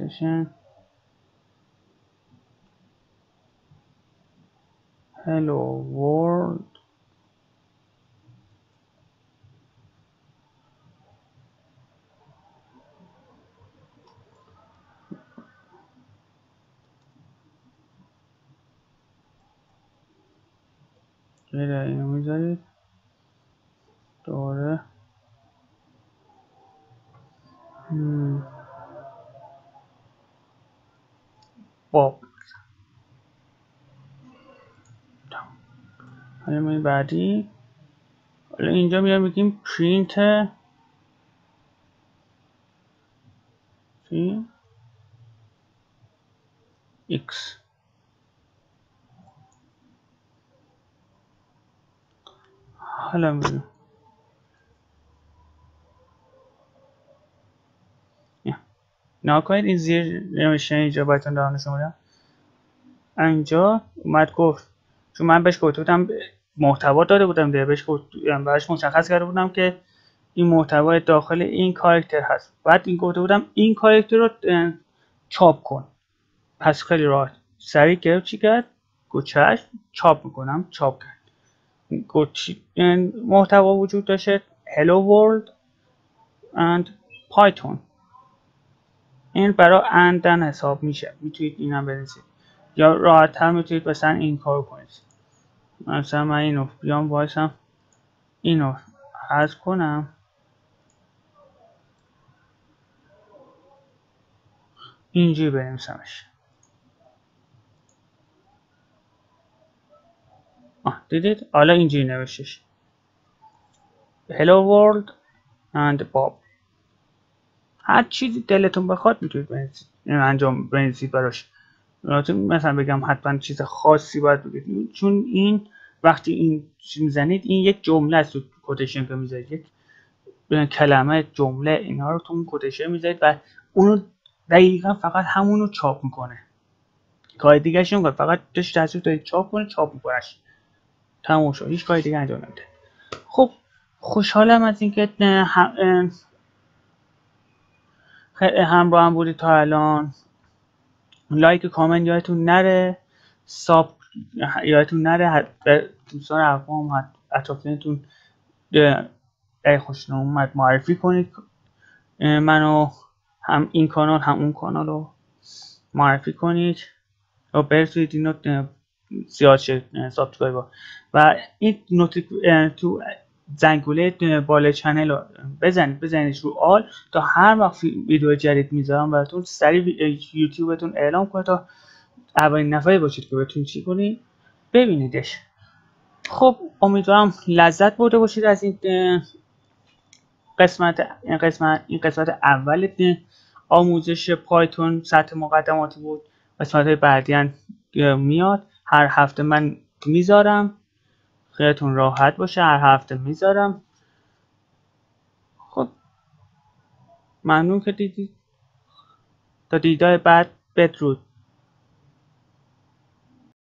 documentation hello world اینو میذارید دوره باب حالا ما بعدی حالا اینجا میام میگیم print x حالا میگیم نها کنید این زیر نوشته اینجا بایتون دارم نشون میدم اینجا اومد گفت چون من بهش گفته بودم محتوا داده بودم دیگه بهش مشخص کرده بودم که این محتوا داخل این کاراکتر هست بعد این گفته بودم این کاراکتر رو چاپ کن پس خیلی راحت سریع گرفت چی کرد گوچهش چاپ میکنم چاپ کرد محتوا وجود داشته hello world and python این برای اندن حساب میشه میتونید اینم بنویسید یا راحت تر میتونید مثلا این کارو کنید مثلا من اینو بیام وایسم اینو حذف کنم اینجوری بنویسمش دیدید حالا اینجوری نوشتش hello world and bob هر چیزی دلتون بخواد میتونید بنویسید انجام بنویسید براش مثلا بگم حتما چیز خاصی باید بگید چون این وقتی این میزنید این یک جمله است تو کوتیشن که میذارید یک کلمه جمله اینا رو تو اون کوتیشن میذارید و اونو دقیقا فقط همونو چاپ میکنه کار دیگه اش نمیکنه فقط داش تصویر دارید چاپ کنه چاپ میکنهش تموم شد هیچ کاری دیگه انجام نمیده خب خوشحالم از اینکه همراه هم بودید تا الان لایک و کامنت یادتون نره ساب یادتون نره به دوستان اقوام اطرافیانتون اگه خوشتون اومد معرفی کنید منو هم این کانال هم اون کانال رو معرفی کنید و برسونید اینو زیاد شه سابسکرایب و این تو زنگوله بالای چنل رو بزنید رو آل تا هر وقت ویدیو جدید میذارم براتون سریع یوتیوبتون اعلام کنه تا اولین نفری باشید که بتونید چی کنید ببینیدش. خب امیدوارم لذت برده باشید از این قسمت اول آموزش پایتون سطح مقدماتی بود. قسمت بعدی میاد هر هفته من میذارم خیلیتون راحت باشه هر هفته میذارم. خب ممنون که دیدید تا دیدار بعد بدرود.